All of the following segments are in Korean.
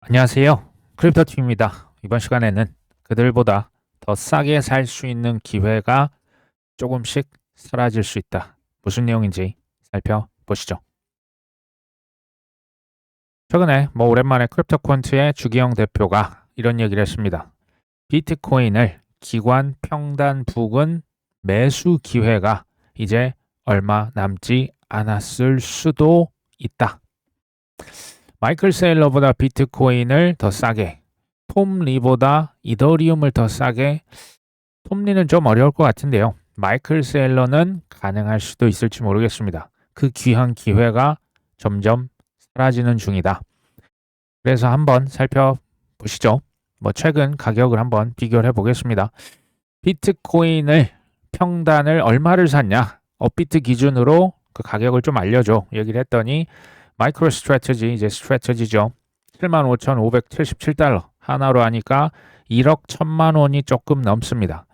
안녕하세요. 크립토팀입니다. 이번 시간에는 그들보다 더 싸게 살 수 있는 기회가 조금씩 사라질 수 있다. 무슨 내용인지 살펴보시죠. 최근에 오랜만에 크립토콘트의 주기영 대표가 이런 얘기를 했습니다. 비트코인을 기관 평단 부근 매수 기회가 이제 얼마 남지 않았을 수도 있다. 마이클 세일러보다 비트코인을 더 싸게, 톰 리보다 이더리움을 더 싸게, 톰 리는 좀 어려울 것 같은데요. 마이클 세일러는 가능할 수도 있을지 모르겠습니다. 그 귀한 기회가 점점 사라지는 중이다. 그래서 한번 살펴보시죠. 최근 가격을 한번 비교를 해보겠습니다. 비트코인을 평단을 얼마를 샀냐? 업비트 기준으로 그 가격을 좀 알려줘. 얘기를 했더니 마이크로 스트래티지, 이제 스트래티지죠. 75,577달러. 하나로 하니까 1억 1천만 원이 조금 넘습니다.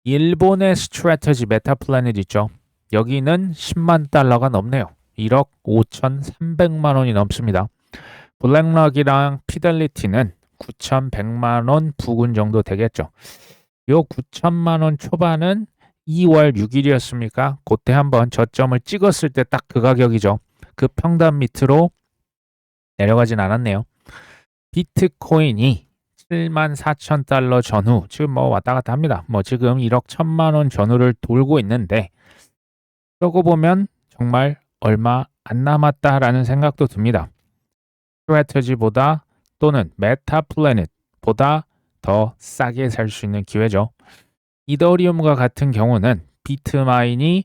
일본의 스트래티지 메타플래닛 있죠. 여기는 10만 달러가 넘네요. 1억 5,300만 원이 넘습니다. 블랙락이랑 피델리티는 9,100만 원 부근 정도 되겠죠. 요 9천만 원 초반은 2월 6일이었습니까? 그때 한번 저점을 찍었을 때 딱 그 가격이죠. 그 평단 밑으로 내려가진 않았네요. 비트코인이 74,000달러 전후, 지금 왔다 갔다 합니다. 지금 1억 1천만 원 전후를 돌고 있는데, 그러고 보면 정말 얼마 안 남았다라는 생각도 듭니다. 스트래티지보다 또는 메타플래닛보다 더 싸게 살 수 있는 기회죠. 이더리움과 같은 경우는 비트마인이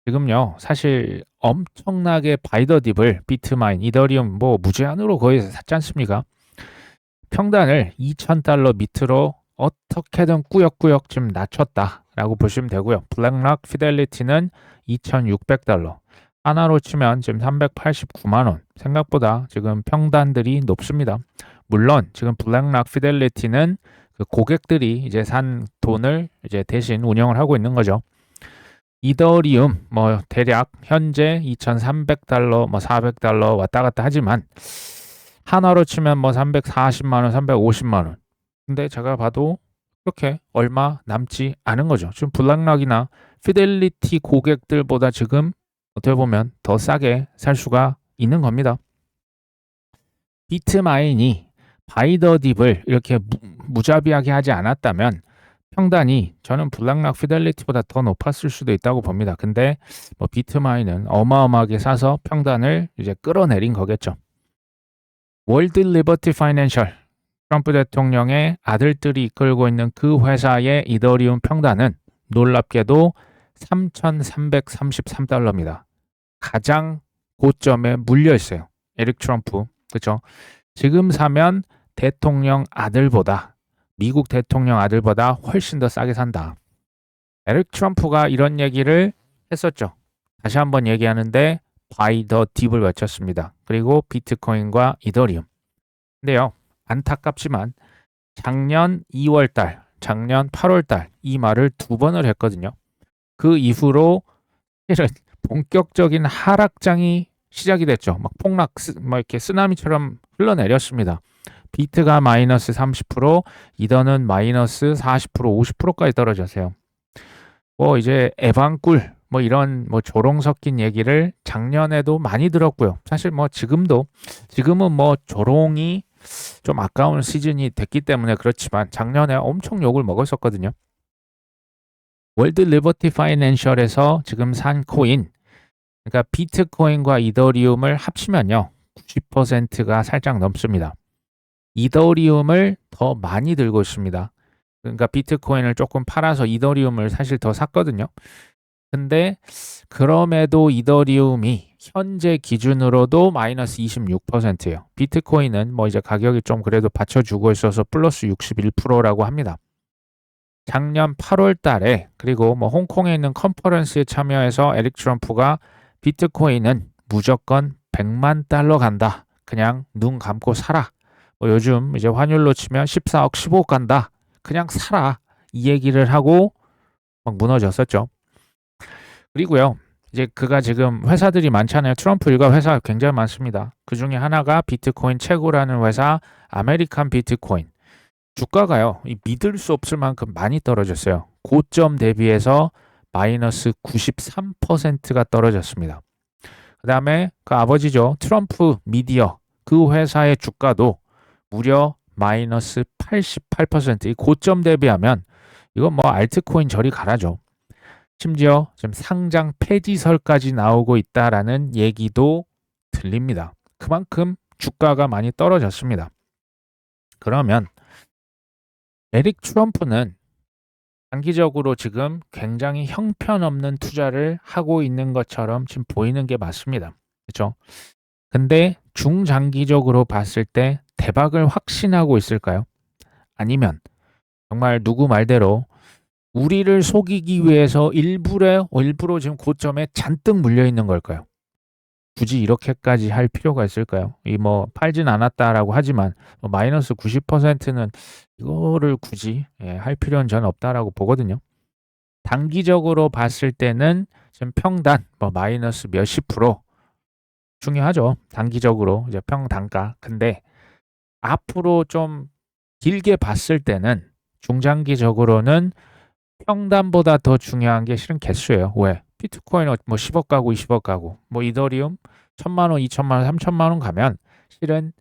지금요, 사실 엄청나게 바이더딥을 비트마인, 이더리움 무제한으로 거의 샀지 않습니까? 평단을 2,000달러 밑으로 어떻게든 꾸역꾸역 좀 낮췄다라고 보시면 되고요. 블랙락 피델리티는 2,600달러. 하나로 치면 지금 389만 원. 생각보다 지금 평단들이 높습니다. 물론 지금 블랙락 피델리티는 그 고객들이 이제 산 돈을 이제 대신 운영을 하고 있는 거죠. 이더리움 대략 현재 2,300달러, 400달러 왔다 갔다 하지만 하나로 치면 340만 원, 350만 원. 근데 제가 봐도 그렇게 얼마 남지 않은 거죠. 지금 블랙락이나 피델리티 고객들보다 지금 어떻게 보면 더 싸게 살 수가 있는 겁니다. 비트마인이 바이더딥을 이렇게 무자비하게 하지 않았다면 평단이 저는 블랙락 피델리티보다 더 높았을 수도 있다고 봅니다. 근데 비트마인은 어마어마하게 사서 평단을 이제 끌어내린 거겠죠. 월드 리버티 파이낸셜, 트럼프 대통령의 아들들이 이끌고 있는 그 회사의 이더리움 평단은 놀랍게도 3,333달러입니다. 가장 고점에 물려 있어요. 에릭 트럼프. 그렇죠? 지금 사면 대통령 아들보다, 미국 대통령 아들보다 훨씬 더 싸게 산다. 에릭 트럼프가 이런 얘기를 했었죠. 다시 한번 얘기하는데 바이 더 딥을 외쳤습니다. 그리고 비트코인과 이더리움. 근데요, 안타깝지만 작년 2월달, 작년 8월달 이 말을 두 번을 했거든요. 그 이후로 본격적인 하락장이 시작이 됐죠. 폭락, 이렇게 쓰나미처럼 흘러내렸습니다. 비트가 마이너스 30%, 이더는 마이너스 40%, 50%까지 떨어졌어요. 이제 에반꿀, 이런 조롱 섞인 얘기를 작년에도 많이 들었고요. 사실 지금은 조롱이 좀 아까운 시즌이 됐기 때문에 그렇지만 작년에 엄청 욕을 먹었었거든요. 월드 리버티 파이낸셜에서 지금 산 코인, 그러니까 비트코인과 이더리움을 합치면요, 90%가 살짝 넘습니다. 이더리움을 더 많이 들고 있습니다. 그러니까 비트코인을 조금 팔아서 이더리움을 사실 더 샀거든요. 근데 그럼에도 이더리움이 현재 기준으로도 마이너스 26%예요. 비트코인은 이제 가격이 좀 그래도 받쳐주고 있어서 플러스 61%라고 합니다. 작년 8월 달에 그리고 홍콩에 있는 컨퍼런스에 참여해서 에릭 트럼프가 비트코인은 무조건 100만 달러 간다. 그냥 눈 감고 사라. 요즘 이제 환율로 치면 14억, 15억 간다. 그냥 사라. 이 얘기를 하고 무너졌었죠. 그리고요, 이제 그가 지금 회사들이 많잖아요. 트럼프 일가 회사가 굉장히 많습니다. 그 중에 하나가 비트코인 채굴하는 회사 아메리칸 비트코인. 주가가요. 이 믿을 수 없을 만큼 많이 떨어졌어요. 고점 대비해서 마이너스 93%가 떨어졌습니다. 그 다음에 그 아버지죠. 트럼프 미디어. 그 회사의 주가도 무려 마이너스 88%. 이 고점 대비하면 이건 뭐 알트코인 저리 가라죠. 심지어 지금 상장 폐지설까지 나오고 있다라는 얘기도 들립니다. 그만큼 주가가 많이 떨어졌습니다. 그러면 에릭 트럼프는 장기적으로 지금 굉장히 형편없는 투자를 하고 있는 것처럼 지금 보이는 게 맞습니다. 그렇죠? 근데 중장기적으로 봤을 때 대박을 확신하고 있을까요? 아니면 정말 누구 말대로 우리를 속이기 위해서 일부러 지금 고점에 잔뜩 물려 있는 걸까요? 굳이 이렇게까지 할 필요가 있을까요? 이 뭐 팔진 않았다라고 하지만 마이너스 90%는 이거를 굳이 할 필요는 저는 없다라고 보거든요. 단기적으로 봤을 때는 지금 평단 뭐 마이너스 몇십 프로 중요하죠. 단기적으로 이제 평단가. 근데 앞으로 좀 길게 봤을 때는 중장기적으로는 평단보다 더 중요한 게 실은 개수예요. 왜? 비트코인 뭐 10억 가고 20억 가고 뭐 이더리움 1000만 원, 2000만 원, 3000만 원 가면 실은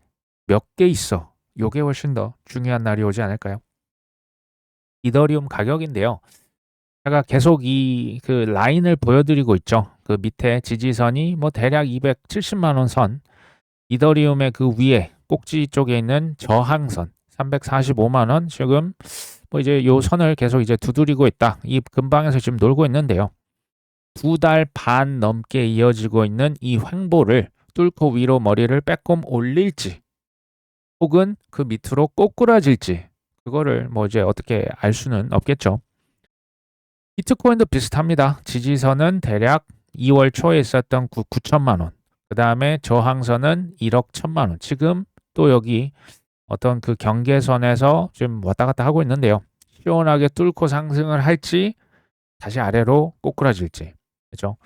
몇 개 있어. 요게 훨씬 더 중요한 날이 오지 않을까요? 이더리움 가격인데요. 제가 계속 이 그 라인을 보여드리고 있죠. 그 밑에 지지선이 뭐 대략 270만 원 선, 이더리움의 그 위에 꼭지 쪽에 있는 저항선 345만 원 지금 뭐 이제 요 선을 계속 이제 두드리고 있다. 이 근방에서 지금 놀고 있는데요. 2달 반 넘게 이어지고 있는 이 횡보를 뚫고 위로 머리를 빼꼼 올릴지 혹은 그 밑으로 꼬꾸라질지 그거를 뭐 이제 어떻게 알 수는 없겠죠. 비트코인도 비슷합니다. 지지선은 대략 2월 초에 있었던 9천만 원. 그 다음에 저항선은 1억 1천만 원. 지금 또 여기 어떤 그 경계선에서 지금 왔다 갔다 하고 있는데요. 시원하게 뚫고 상승을 할지 다시 아래로 꼬꾸라질지. 그렇죠?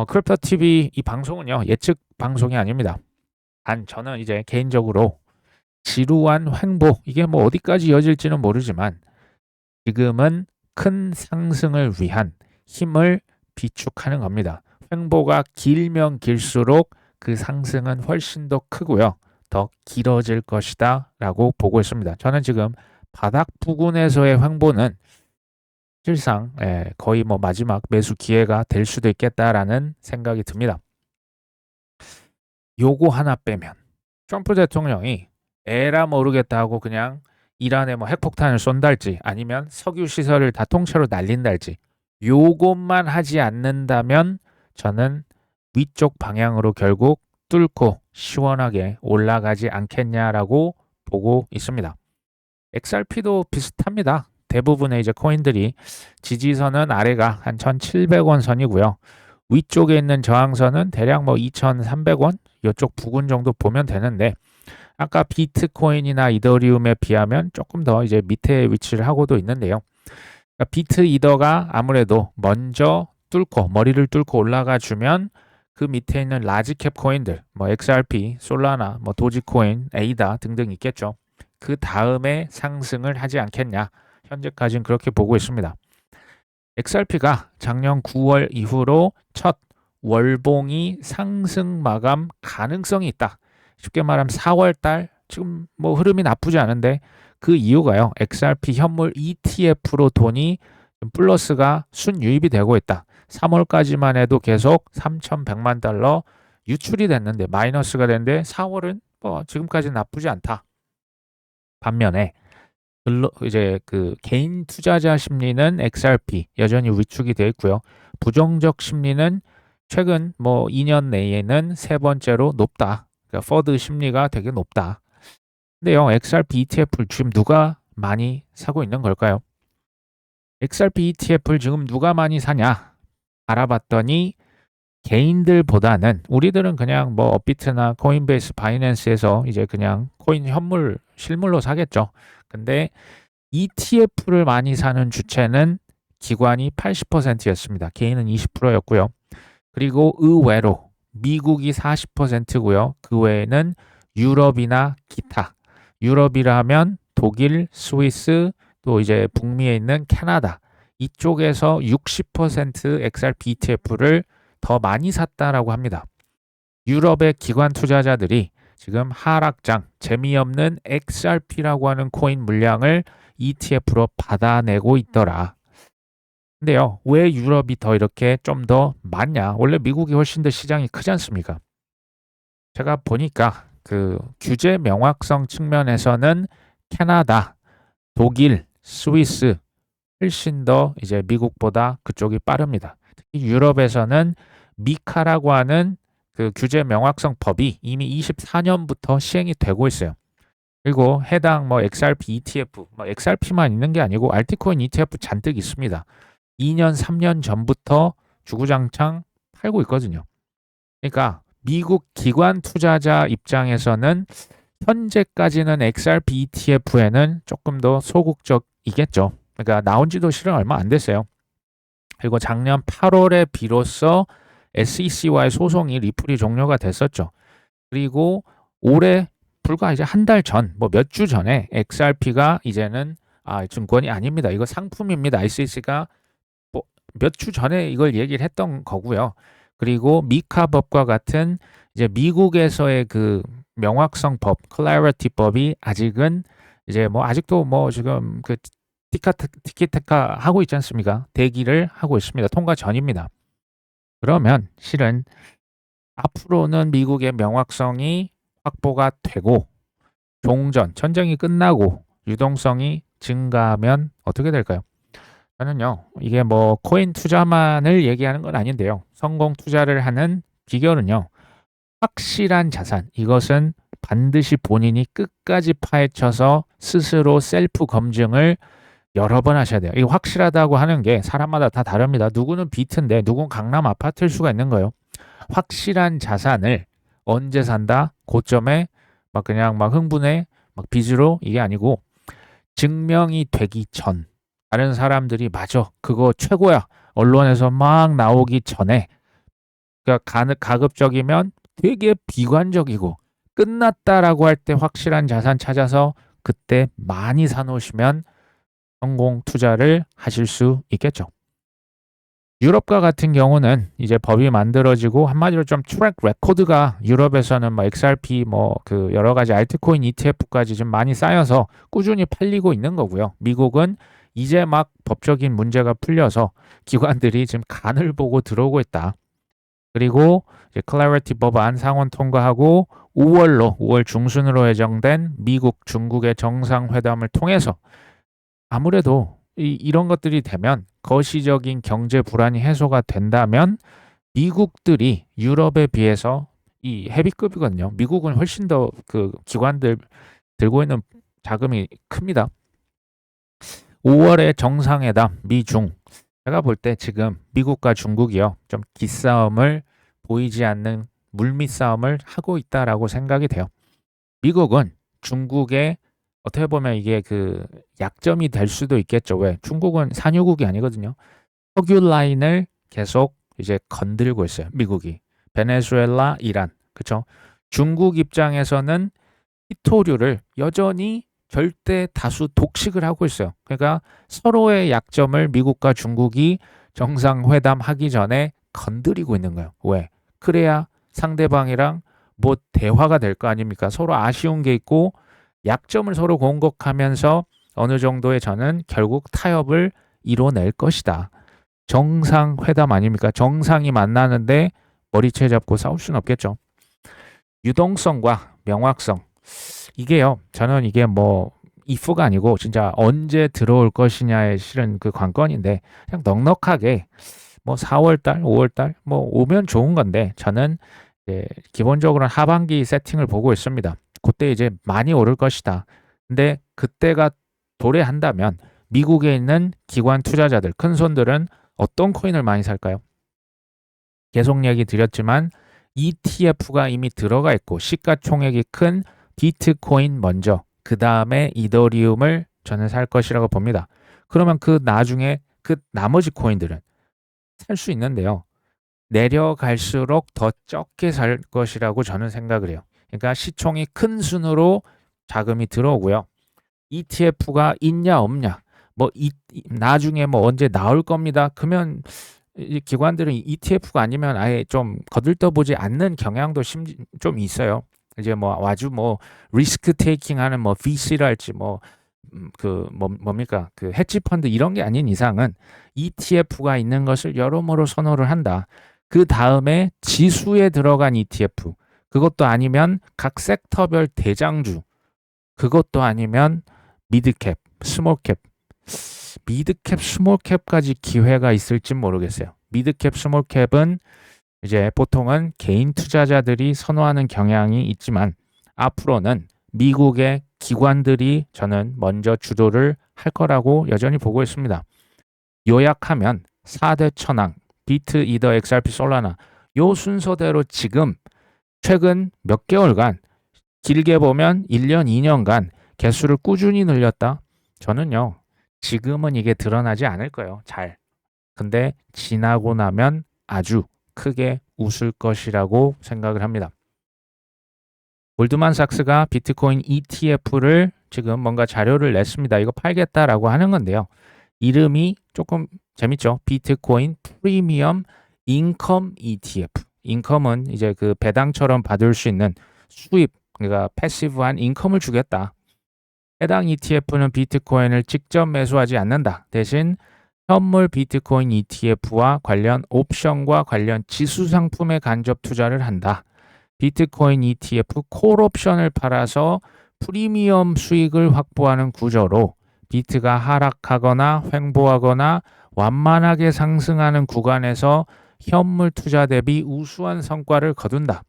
크립토 TV 이 방송은요. 예측 방송이 아닙니다. 단 저는 이제 개인적으로 지루한 횡보 이게 뭐 어디까지 이어질지는 모르지만 지금은 큰 상승을 위한 힘을 비축하는 겁니다. 횡보가 길면 길수록 그 상승은 훨씬 더 크고요. 더 길어질 것이다 라고 보고 있습니다. 저는 지금 바닥 부근에서의 횡보는 실상 거의 뭐 마지막 매수 기회가 될 수도 있겠다라는 생각이 듭니다. 요거 하나 빼면 트럼프 대통령이 에라 모르겠다 하고 그냥 이란에 뭐 핵폭탄을 쏜달지 아니면 석유 시설을 다 통째로 날린달지 요것만 하지 않는다면 저는 위쪽 방향으로 결국 뚫고 시원하게 올라가지 않겠냐라고 보고 있습니다. XRP도 비슷합니다. 대부분의 이제 코인들이 지지선은 아래가 한 1,700원 선이고요. 위쪽에 있는 저항선은 대략 뭐 2,300원 이쪽 부근 정도 보면 되는데 아까 비트코인이나 이더리움에 비하면 조금 더 이제 밑에 위치를 하고도 있는데요. 그러니까 비트 이더가 아무래도 먼저 뚫고 머리를 뚫고 올라가 주면 그 밑에 있는 라지캡 코인들 뭐 XRP, 솔라나, 뭐 도지코인, 에이다 등등 있겠죠. 그 다음에 상승을 하지 않겠냐. 현재까지는 그렇게 보고 있습니다. XRP가 작년 9월 이후로 첫 월봉이 상승 마감 가능성이 있다. 쉽게 말하면 4월 달 지금 뭐 흐름이 나쁘지 않은데 그 이유가요. XRP 현물 ETF로 돈이 플러스가 순유입이 되고 있다. 3월까지만 해도 계속 3,100만 달러 유출이 됐는데 마이너스가 됐는데 4월은 뭐 지금까지 나쁘지 않다. 반면에 이제 그 개인 투자자 심리는 XRP 여전히 위축이 되어 있고요. 부정적 심리는 최근 뭐 2년 내에는 세 번째로 높다. 그러니까 퍼드 심리가 되게 높다. 근데요, XRP ETF를 지금 누가 많이 사고 있는 걸까요? XRP ETF를 지금 누가 많이 사냐? 알아봤더니 개인들보다는 우리들은 그냥 뭐 업비트나 코인베이스, 바이낸스에서 이제 그냥 코인 현물 실물로 사겠죠. 근데 ETF를 많이 사는 주체는 기관이 80%였습니다. 개인은 20%였고요. 그리고 의외로 미국이 40%고요. 그 외에는 유럽이나 기타. 유럽이라 하면 독일, 스위스, 또 이제 북미에 있는 캐나다. 이쪽에서 60% XRP ETF를 더 많이 샀다라고 합니다. 유럽의 기관 투자자들이 지금 하락장, 재미없는 XRP라고 하는 코인 물량을 ETF로 받아내고 있더라. 근데요, 왜 유럽이 더 이렇게 좀 더 많냐? 원래 미국이 훨씬 더 시장이 크지 않습니까? 제가 보니까 그 규제 명확성 측면에서는 캐나다, 독일, 스위스 훨씬 더 이제 미국보다 그쪽이 빠릅니다. 특히 유럽에서는 미카라고 하는 그 규제 명확성 법이 이미 24년부터 시행이 되고 있어요. 그리고 해당 뭐 XRP ETF, 뭐 XRP만 있는 게 아니고 알티코인 ETF 잔뜩 있습니다. 2년, 3년 전부터 주구장창 팔고 있거든요. 그러니까 미국 기관 투자자 입장에서는 현재까지는 XRP ETF에는 조금 더 소극적이겠죠. 그러니까 나온 지도 실은 얼마 안 됐어요. 그리고 작년 8월에 비로소 SEC와의 소송이 리플이 종료가 됐었죠. 그리고 올해 불과 이제 한 달 전, 뭐 몇 주 전에 XRP가 이제는 증권이 아닙니다. 이거 상품입니다. SEC가 뭐 몇 주 전에 이걸 얘기를 했던 거고요. 그리고 미카 법과 같은 이제 미국에서의 그 명확성 법, 클래리티 법이 아직은 이제 뭐 아직도 뭐 지금 그 티키타카 하고 있지 않습니까? 대기를 하고 있습니다. 통과 전입니다. 그러면 실은 앞으로는 미국의 명확성이 확보가 되고 종전, 전쟁이 끝나고 유동성이 증가하면 어떻게 될까요? 저는요, 이게 뭐 코인 투자만을 얘기하는 건 아닌데요. 성공 투자를 하는 비결은요, 확실한 자산, 이것은 반드시 본인이 끝까지 파헤쳐서 스스로 셀프 검증을 여러 번 하셔야 돼요. 이 확실하다고 하는 게 사람마다 다 다릅니다. 누구는 비트인데 누구는 강남 아파트일 수가 있는 거예요. 확실한 자산을 언제 산다? 고점에 막 그냥 막 흥분해 막 빚으로 이게 아니고 증명이 되기 전 다른 사람들이 맞아 그거 최고야 언론에서 막 나오기 전에 그러니까 가급적이면 되게 비관적이고 끝났다라고 할 때 확실한 자산 찾아서 그때 많이 사놓으시면 성공 투자를 하실 수 있겠죠. 유럽과 같은 경우는 이제 법이 만들어지고 한마디로 좀 트랙 레코드가 유럽에서는 뭐 XRP 뭐 그 여러 가지 알트코인 ETF까지 좀 많이 쌓여서 꾸준히 팔리고 있는 거고요. 미국은 이제 막 법적인 문제가 풀려서 기관들이 지금 간을 보고 들어오고 있다. 그리고 이제 클래리티 법안 상원 통과하고 5월 중순으로 예정된 미국 중국의 정상회담을 통해서 아무래도 이런 것들이 되면 거시적인 경제 불안이 해소가 된다면 미국들이 유럽에 비해서 이 헤비급이거든요. 미국은 훨씬 더 그 기관들 들고 있는 자금이 큽니다. 5월에 정상회담 미중 제가 볼 때 지금 미국과 중국이요 좀 기싸움을 보이지 않는 물밑 싸움을 하고 있다라고 생각이 돼요. 미국은 중국의 어떻게 보면 이게 그 약점이 될 수도 있겠죠. 왜? 중국은 산유국이 아니거든요. 석유 라인을 계속 이제 건들고 있어요. 미국이. 베네수엘라, 이란. 그렇죠? 중국 입장에서는 히토류를 여전히 절대 다수 독식을 하고 있어요. 그러니까 서로의 약점을 미국과 중국이 정상회담 하기 전에 건드리고 있는 거예요. 왜? 그래야 상대방이랑 뭐 대화가 될 거 아닙니까? 서로 아쉬운 게 있고 약점을 서로 공격하면서 어느 정도의 저는 결국 타협을 이뤄낼 것이다. 정상회담 아닙니까? 정상이 만나는데 머리채 잡고 싸울 수는 없겠죠. 유동성과 명확성. 이게요. 저는 이게 뭐 if가 아니고 진짜 언제 들어올 것이냐의 실은 그 관건인데 그냥 넉넉하게 뭐 4월달, 5월달 뭐 오면 좋은 건데 저는 이제 기본적으로는 하반기 세팅을 보고 있습니다. 그때 이제 많이 오를 것이다. 근데 그때가 도래한다면 미국에 있는 기관 투자자들, 큰 손들은 어떤 코인을 많이 살까요? 계속 얘기 드렸지만 ETF가 이미 들어가 있고 시가총액이 큰 비트코인 먼저 그 다음에 이더리움을 저는 살 것이라고 봅니다. 그러면 그 나중에 그 나머지 코인들은 살 수 있는데요. 내려갈수록 더 적게 살 것이라고 저는 생각을 해요. 그러니까 시총이 큰 순으로 자금이 들어오고요. ETF가 있냐 없냐, 나중에 언제 나올 겁니다. 그러면 이 기관들은 ETF가 아니면 아예 좀 거들떠보지 않는 경향도 좀 있어요. 이제 아주 리스크 테이킹 하는 VC랄지 뭡니까? 그 헤지 펀드 이런 게 아닌 이상은 ETF가 있는 것을 여러모로 선호를 한다. 그 다음에 지수에 들어간 ETF, 그것도 아니면 각 섹터별 대장주, 그것도 아니면 미드캡, 스몰캡. 미드캡, 스몰캡까지 기회가 있을진 모르겠어요. 미드캡, 스몰캡은 이제 보통은 개인 투자자들이 선호하는 경향이 있지만 앞으로는 미국의 기관들이 저는 먼저 주도를 할 거라고 여전히 보고 있습니다. 요약하면 4대 천왕, 비트, 이더, XRP, 솔라나 요 순서대로 지금 최근 몇 개월간, 길게 보면 1년, 2년간 개수를 꾸준히 늘렸다. 저는요, 지금은 이게 드러나지 않을 거예요. 잘. 근데 지나고 나면 아주 크게 웃을 것이라고 생각을 합니다. 골드만삭스가 비트코인 ETF를 지금 뭔가 자료를 냈습니다. 이거 팔겠다라고 하는 건데요. 이름이 조금 재밌죠. 비트코인 프리미엄 인컴 ETF. 인컴은 이제 그 배당처럼 받을 수 있는 수입, 그러니까 패시브한 인컴을 주겠다. 해당 ETF는 비트코인을 직접 매수하지 않는다. 대신 현물 비트코인 ETF와 관련 옵션과 관련 지수 상품에 간접 투자를 한다. 비트코인 ETF 콜옵션을 팔아서 프리미엄 수익을 확보하는 구조로 비트가 하락하거나 횡보하거나 완만하게 상승하는 구간에서 현물 투자 대비 우수한 성과를 거둔다.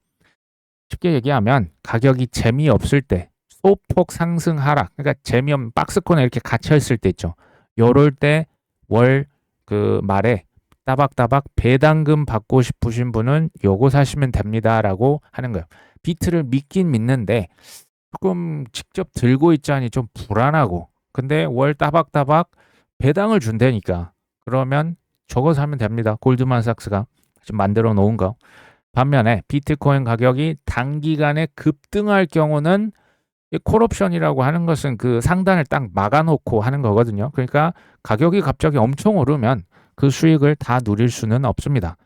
쉽게 얘기하면 가격이 재미없을 때, 소폭 상승 하락, 그러니까 재미없는 박스권에 이렇게 갇혀있을 때 있죠. 요럴 때 월 말에 따박따박 배당금 받고 싶으신 분은 요거 사시면 됩니다라고 하는 거예요. 비트를 믿긴 믿는데 조금 직접 들고 있자니 좀 불안하고, 근데 월 따박따박 배당을 준다니까 그러면 저거 사면 됩니다. 골드만삭스가 지금 만들어 놓은 거. 반면에 비트코인 가격이 단기간에 급등할 경우는 콜옵션이라고 하는 것은 그 상단을 딱 막아놓고 하는 거거든요. 그러니까 가격이 갑자기 엄청 오르면 그 수익을 다 누릴 수는 없습니다.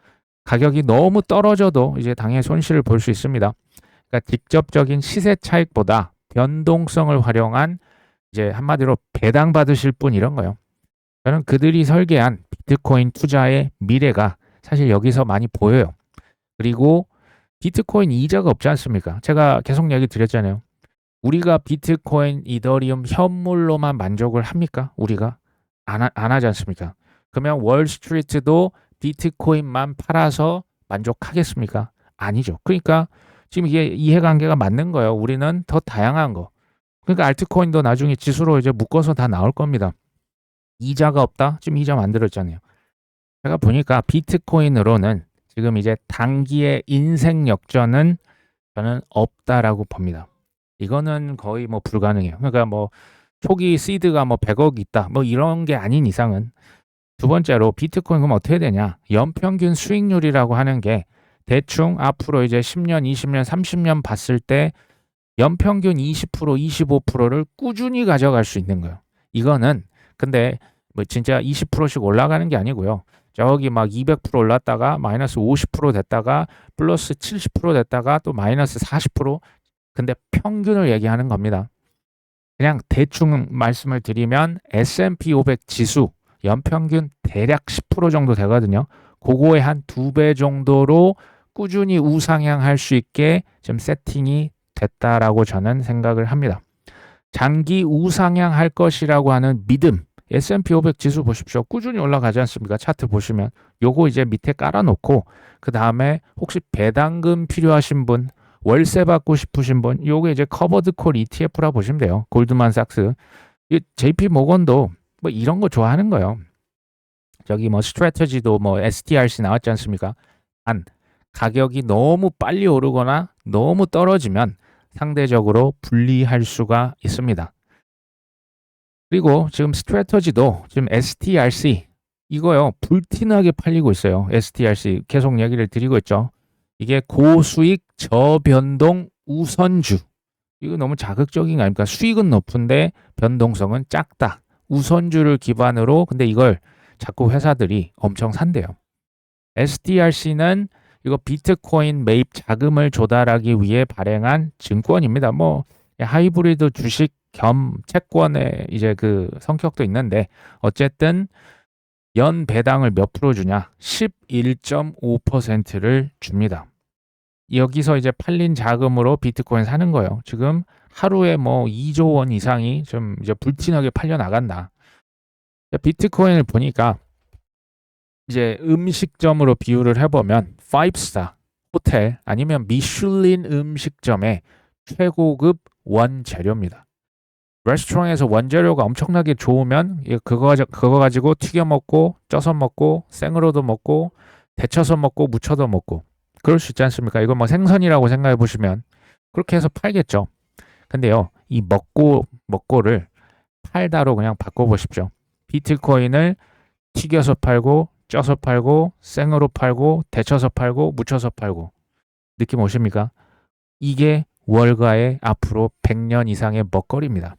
가격이 너무 떨어져도 이제 당연히 손실을 볼 수 있습니다. 그러니까 직접적인 시세 차익보다 변동성을 활용한, 이제 한마디로 배당 받으실 분, 이런 거요. 저는 그들이 설계한 비트코인 투자의 미래가 사실 여기서 많이 보여요. 그리고 비트코인 이자가 없지 않습니까? 제가 계속 얘기 드렸잖아요. 우리가 비트코인, 이더리움 현물로만 만족을 합니까? 우리가 안 하지 않습니까? 그러면 월스트리트도 비트코인만 팔아서 만족하겠습니까? 아니죠. 그러니까 지금 이게 이해관계가 맞는 거예요. 우리는 더 다양한 거. 그러니까 알트코인도 나중에 지수로 이제 묶어서 다 나올 겁니다. 이자가 없다? 지금 이자 만들었잖아요. 제가 보니까 비트코인으로는 지금 이제 단기의 인생 역전은 저는 없다라고 봅니다. 이거는 거의 불가능해요. 그러니까 초기 시드가 100억 있다. 이런 게 아닌 이상은. 두 번째로 비트코인 그럼 어떻게 되냐? 연평균 수익률이라고 하는 게 대충 앞으로 이제 10년, 20년, 30년 봤을 때 연평균 20%, 25%를 꾸준히 가져갈 수 있는 거예요. 이거는 근데 진짜 20%씩 올라가는 게 아니고요. 저기 200% 올랐다가 마이너스 50% 됐다가 플러스 70% 됐다가 또 마이너스 40%. 근데 평균을 얘기하는 겁니다. 그냥 대충 말씀을 드리면 S&P 500 지수 연평균 대략 10% 정도 되거든요. 그거의 한 2배 정도로 꾸준히 우상향할 수 있게 좀 세팅이 됐다라고 저는 생각을 합니다. 장기 우상향할 것이라고 하는 믿음, S&P 500 지수 보십시오. 꾸준히 올라가지 않습니까? 차트 보시면 요거 이제 밑에 깔아놓고 그 다음에 혹시 배당금 필요하신 분, 월세 받고 싶으신 분, 요게 이제 커버드 콜 ETF라 보시면 돼요. 골드만삭스, JP 모건도 이런 거 좋아하는 거예요. 저기 스트래터지도 STRC 나왔지 않습니까? 단 가격이 너무 빨리 오르거나 너무 떨어지면 상대적으로 불리할 수가 있습니다. 그리고 지금 스트래터지도 지금 STRC 이거요, 불티나게 팔리고 있어요. STRC 계속 얘기를 드리고 있죠. 이게 고수익 저변동 우선주. 이거 너무 자극적인 거 아닙니까? 수익은 높은데 변동성은 작다. 우선주를 기반으로 근데 이걸 자꾸 회사들이 엄청 산대요. STRC는 이거 비트코인 매입 자금을 조달하기 위해 발행한 증권입니다. 뭐 하이브리드 주식 겸 채권의 이제 그 성격도 있는데 어쨌든 연 배당을 몇 프로 주냐? 11.5%를 줍니다. 여기서 이제 팔린 자금으로 비트코인 사는 거예요. 지금 하루에 뭐 2조 원 이상이 좀 이제 불티나게 팔려 나간다. 비트코인을 보니까 이제 음식점으로 비유를 해보면 5스타 호텔 아니면 미슐린 음식점의 최고급 원재료입니다. 레스토랑에서 원재료가 엄청나게 좋으면 그거 가지고 튀겨 먹고 쪄서 먹고 생으로도 먹고 데쳐서 먹고 무쳐도 먹고 그럴 수 있지 않습니까? 이거 뭐 생선이라고 생각해 보시면 그렇게 해서 팔겠죠. 근데요, 이 먹고를 팔다로 그냥 바꿔보십시오. 비트코인을 튀겨서 팔고 쪄서 팔고 생으로 팔고 데쳐서 팔고 무쳐서 팔고 느낌 오십니까? 이게 월가의 앞으로 100년 이상의 먹거리입니다.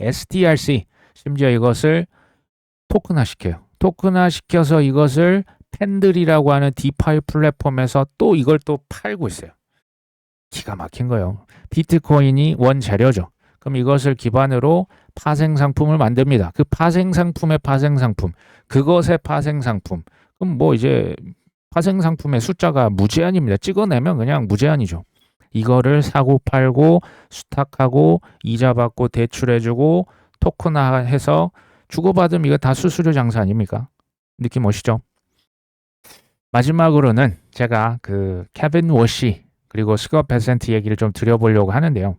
STRC 심지어 이것을 토큰화 시켜요. 토큰화 시켜서 이것을 팬들이라고 하는 디파이 플랫폼에서 또 이걸 또 팔고 있어요. 기가 막힌 거예요. 비트코인이 원재료죠. 그럼 이것을 기반으로 파생 상품을 만듭니다. 그 파생 상품의 파생 상품, 그것의 파생 상품. 그럼 뭐 이제 파생 상품의 숫자가 무제한입니다. 찍어내면 그냥 무제한이죠. 이거를 사고 팔고 수탁하고 이자 받고 대출해주고 토큰화해서 주고받으면 이거 다 수수료 장사 아닙니까? 느낌 오시죠? 마지막으로는 제가 그 케빈 워시 그리고 스콧 베센트 얘기를 좀 드려보려고 하는데요.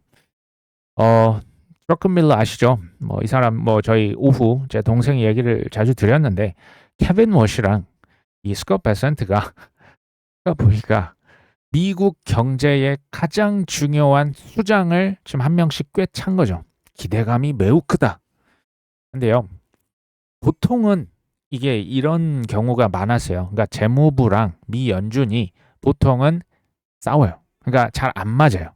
드러큰 밀러 아시죠? 뭐 이 사람 뭐 저희 오후 제 동생 얘기를 자주 드렸는데 케빈 워시랑 이 스콧 베센트가 보니까 미국 경제의 가장 중요한 수장을 지금 한 명씩 꿰찬 거죠. 기대감이 매우 크다. 근데요, 보통은 이게 이런 경우가 많았어요. 그러니까 재무부랑 미 연준이 보통은 싸워요. 그러니까 잘 안 맞아요.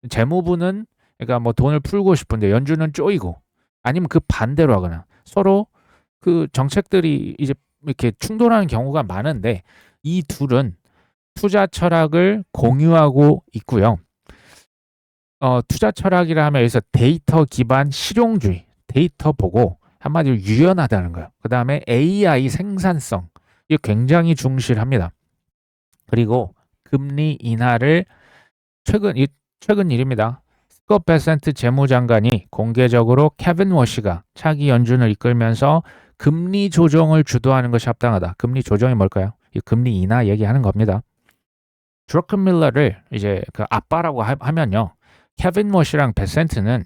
재무부는 그러니까 뭐 돈을 풀고 싶은데 연준은 쪼이고 아니면 그 반대로 하거나 서로 그 정책들이 이제 이렇게 충돌하는 경우가 많은데 이 둘은 투자 철학을 공유하고 있고요. 투자 철학이라 하면 여기서 데이터 기반 실용주의, 데이터 보고 한마디로 유연하다는 거예요. 그 다음에 AI 생산성, 이거 굉장히 중시합니다. 그리고 금리 인하를 최근 일입니다. 스콧 베센트 재무장관이 공개적으로 케빈 워시가 차기 연준을 이끌면서 금리 조정을 주도하는 것이 합당하다. 금리 조정이 뭘까요? 이 금리 인하 얘기하는 겁니다. 드러큰 밀러를 이제 그 아빠라고 하면요. 케빈 워시랑 베센트는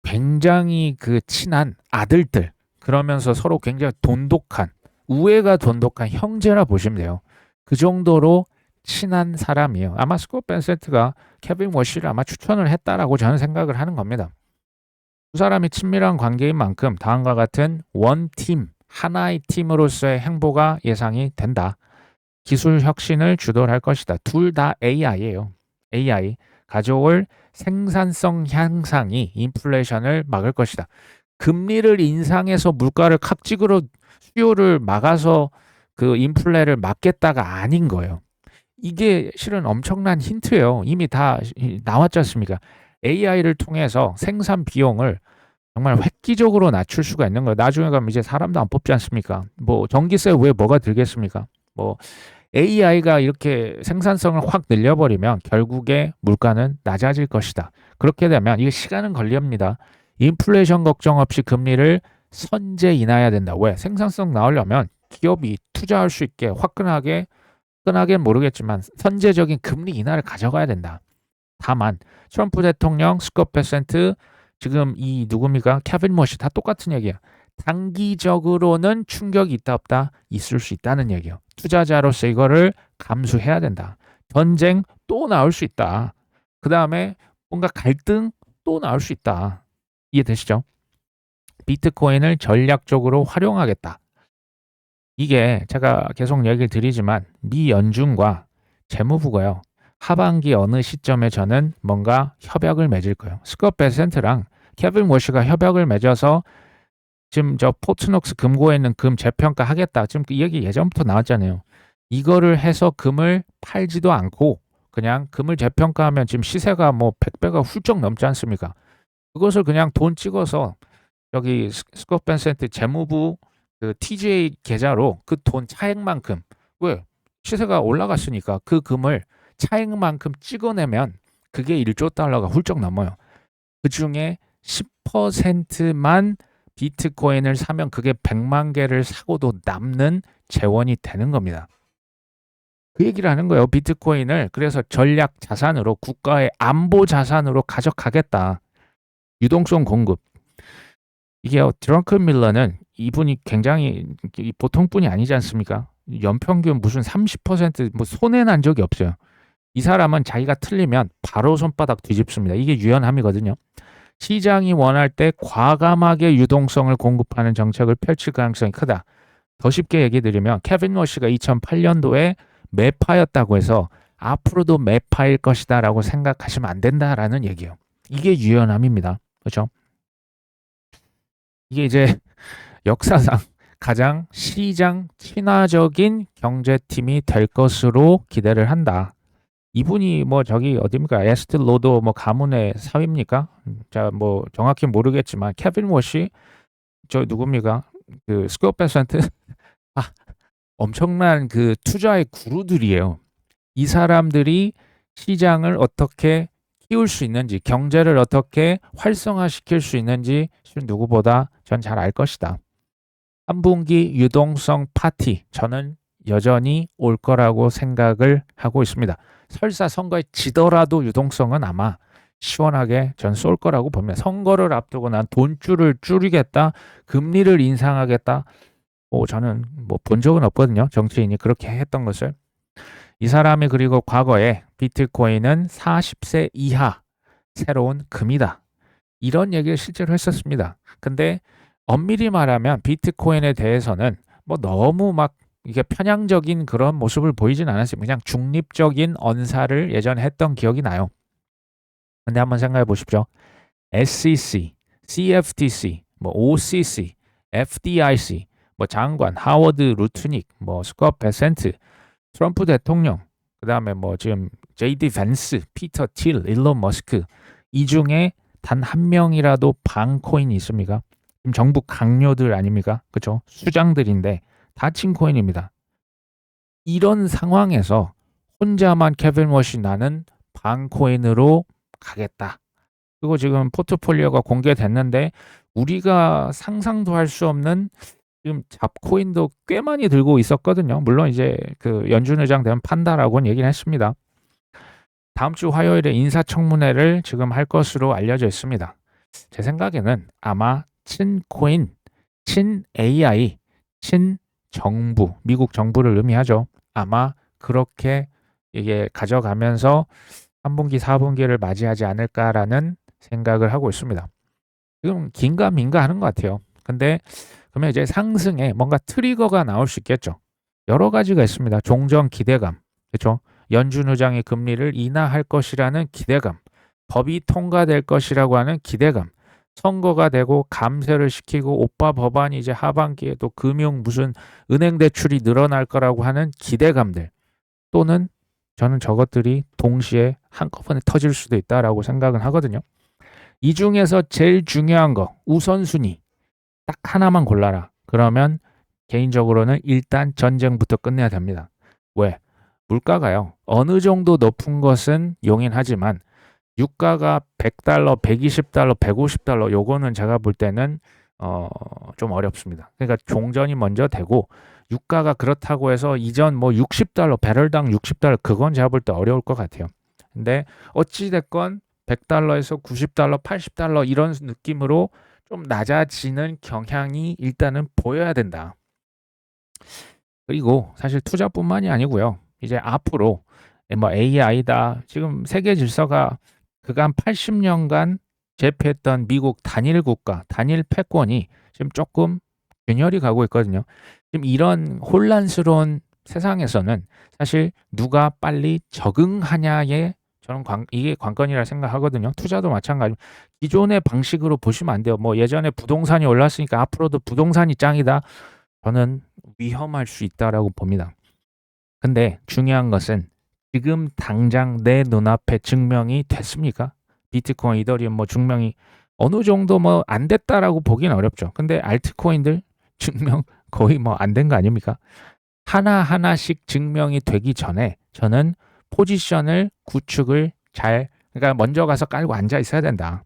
굉장히 그 친한 아들들 그러면서 서로 굉장히 돈독한 우애가 돈독한 형제라 보시면 돼요. 그 정도로 친한 사람이에요. 아마 스콧 베센트가 케빈 워시를 아마 추천을 했다라고 저는 생각을 하는 겁니다. 두 사람이 친밀한 관계인 만큼 다음과 같은 원팀, 하나의 팀으로서의 행보가 예상이 된다. 기술 혁신을 주도할 것이다. 둘 다 AI예요. AI 가져올 생산성 향상이 인플레이션을 막을 것이다. 금리를 인상해서 물가를 칵찍으로 수요를 막아서 그 인플레를 막겠다가 아닌 거예요. 이게 실은 엄청난 힌트예요. 이미 다 나왔지 않습니까? AI를 통해서 생산 비용을 정말 획기적으로 낮출 수가 있는 거예요. 나중에 가면 이제 사람도 안 뽑지 않습니까? 뭐 전기세 왜 뭐가 들겠습니까? 뭐 AI가 이렇게 생산성을 확 늘려버리면 결국에 물가는 낮아질 것이다. 그렇게 되면 이게 시간은 걸립니다. 인플레이션 걱정 없이 금리를 선제 인하해야 된다. 왜? 생산성 나오려면 기업이 투자할 수 있게 화끈하게 모르겠지만 선제적인 금리 인하를 가져가야 된다. 다만 트럼프 대통령, 스콧 베센트, 지금 이 누굽니까? 케빈 워시 다 똑같은 얘기야. 단기적으로는 충격이 있다 없다 있을 수 있다는 얘기예요. 투자자로서 이거를 감수해야 된다. 전쟁 또 나올 수 있다. 그 다음에 뭔가 갈등 또 나올 수 있다. 이해되시죠? 비트코인을 전략적으로 활용하겠다. 이게 제가 계속 얘기를 드리지만 미 연준과 재무부가요. 하반기 어느 시점에 저는 뭔가 협약을 맺을 거예요. 스콧 베센트랑 케빈 워시가 협약을 맺어서 지금 저 포트녹스 금고에 있는 금 재평가 하겠다. 지금 이 얘기 예전부터 나왔잖아요. 이거를 해서 금을 팔지도 않고 그냥 금을 재평가하면 지금 시세가 뭐 100배가 훌쩍 넘지 않습니까? 그것을 그냥 돈 찍어서 여기 스콧 벤센트 재무부 그 TJ 계좌로 그 돈 차액만큼 왜 시세가 올라갔으니까 그 금을 차액만큼 찍어내면 그게 1조 달러가 훌쩍 넘어요. 그 중에 10%만 비트코인을 사면 그게 100만 개를 사고도 남는 재원이 되는 겁니다. 그 얘기를 하는 거예요. 비트코인을 그래서 전략 자산으로 국가의 안보 자산으로 가져가겠다. 유동성 공급. 이게 드렁큰 밀러는 이분이 굉장히 보통 분이 아니지 않습니까? 연평균 무슨 30%뭐 손해 난 적이 없어요. 이 사람은 자기가 틀리면 바로 손바닥 뒤집습니다. 이게 유연함이거든요. 시장이 원할 때 과감하게 유동성을 공급하는 정책을 펼칠 가능성이 크다. 더 쉽게 얘기 드리면 케빈 워시가 2008년도에 매파였다고 해서 앞으로도 매파일 것이다 라고 생각하시면 안 된다라는 얘기예요. 이게 유연함입니다. 그렇죠? 이게 이제 역사상 가장 시장 친화적인 경제팀이 될 것으로 기대를 한다. 이분이 뭐 저기 어디입니까? 에스트 로더 뭐 가문의 사위입니까? 자, 뭐 정확히 모르겠지만 케빈 워시 저 누굽니까? 그 스콧 베센트 아, 엄청난 그 투자의 구루들이에요. 이 사람들이 시장을 어떻게 키울 수 있는지, 경제를 어떻게 활성화시킬 수 있는지 누구보다 전 잘 알 것이다. 3분기 유동성 파티 저는 여전히 올 거라고 생각을 하고 있습니다. 설사 선거에 지더라도 유동성은 아마 시원하게 전 쏠 거라고 봅니다. 선거를 앞두고 난 돈줄을 줄이겠다, 금리를 인상하겠다. 저는 뭐 본 적은 없거든요. 정치인이 그렇게 했던 것을. 이 사람이 그리고 과거에 비트코인은 40세 이하 새로운 금이다. 이런 얘기를 실제로 했었습니다. 근데 엄밀히 말하면 비트코인에 대해서는 뭐 너무 막 이게 편향적인 그런 모습을 보이진 않았어요. 그냥 중립적인 언사를 예전에 했던 기억이 나요. 근데 한번 생각해 보십시오. SEC, CFTC, 뭐 OCC, FDIC, 뭐 장관 하워드 루트닉, 뭐 스콧 베센트, 트럼프 대통령, 그다음에 뭐 지금 JD 벤스, 피터 틸, 일론 머스크 이 중에 단 한 명이라도 방코인이 있습니까? 지금 정부 강요들 아닙니까? 그렇죠? 수장들인데 다 친코인입니다. 이런 상황에서 혼자만 케빈 워시 나는 방코인으로 가겠다. 그리고 지금 포트폴리오가 공개됐는데 우리가 상상도 할 수 없는 지금 잡코인도 꽤 많이 들고 있었거든요. 물론 이제 그 연준 의장 되면 판다라고는 얘기를 했습니다. 다음 주 화요일에 인사청문회를 지금 할 것으로 알려져 있습니다. 제 생각에는 아마 친코인, 친 AI, 친 정부, 미국 정부를 의미하죠. 아마 그렇게 이게 가져가면서 3분기, 4분기를 맞이하지 않을까라는 생각을 하고 있습니다. 지금 긴가민가 하는 것 같아요. 근데 그러면 이제 상승에 뭔가 트리거가 나올 수 있겠죠. 여러 가지가 있습니다. 종전 기대감, 그렇죠? 연준 의장이 금리를 인하할 것이라는 기대감, 법이 통과될 것이라고 하는 기대감, 선거가 되고 감세를 시키고 오빠 법안이 이제 하반기에 또 금융 무슨 은행 대출이 늘어날 거라고 하는 기대감들 또는 저는 저것들이 동시에 한꺼번에 터질 수도 있다라고 생각은 하거든요. 이 중에서 제일 중요한 거 우선순위 딱 하나만 골라라. 그러면 개인적으로는 일단 전쟁부터 끝내야 됩니다. 왜? 물가가요. 어느 정도 높은 것은 용인하지만 유가가 100달러, 120달러, 150달러 요거는 제가 볼 때는 좀 어렵습니다. 그러니까 종전이 먼저 되고 유가가 그렇다고 해서 이전 뭐 60달러, 배럴당 60달러 그건 제가 볼 때 어려울 것 같아요. 근데 어찌 됐건 100달러에서 90달러, 80달러 이런 느낌으로 좀 낮아지는 경향이 일단은 보여야 된다. 그리고 사실 투자뿐만이 아니고요. 이제 앞으로 뭐 AI다. 지금 세계 질서가 그간 80년간 제패했던 미국 단일 국가, 단일 패권이 지금 조금 균열이 가고 있거든요. 지금 이런 혼란스러운 세상에서는 사실 누가 빨리 적응하냐에 저는 이게 관건이라 생각하거든요. 투자도 마찬가지로 기존의 방식으로 보시면 안 돼요. 뭐 예전에 부동산이 올랐으니까 앞으로도 부동산이 짱이다. 저는 위험할 수 있다라고 봅니다. 근데 중요한 것은 지금 당장 내 눈앞에 증명이 됐습니까? 비트코인, 이더리움 뭐 증명이 어느 정도 뭐 안 됐다라고 보기는 어렵죠. 근데 알트코인들 증명 거의 뭐 안 된 거 아닙니까? 하나하나씩 증명이 되기 전에 저는 포지션을 구축을 그러니까 먼저 가서 깔고 앉아 있어야 된다.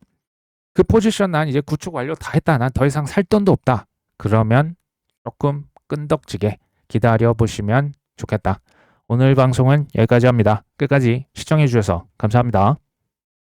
그 포지션 난 이제 구축 완료 다 했다. 난 더 이상 살 돈도 없다. 그러면 조금 끈덕지게 기다려 보시면 좋겠다. 오늘 방송은 여기까지 합니다. 끝까지 시청해 주셔서 감사합니다.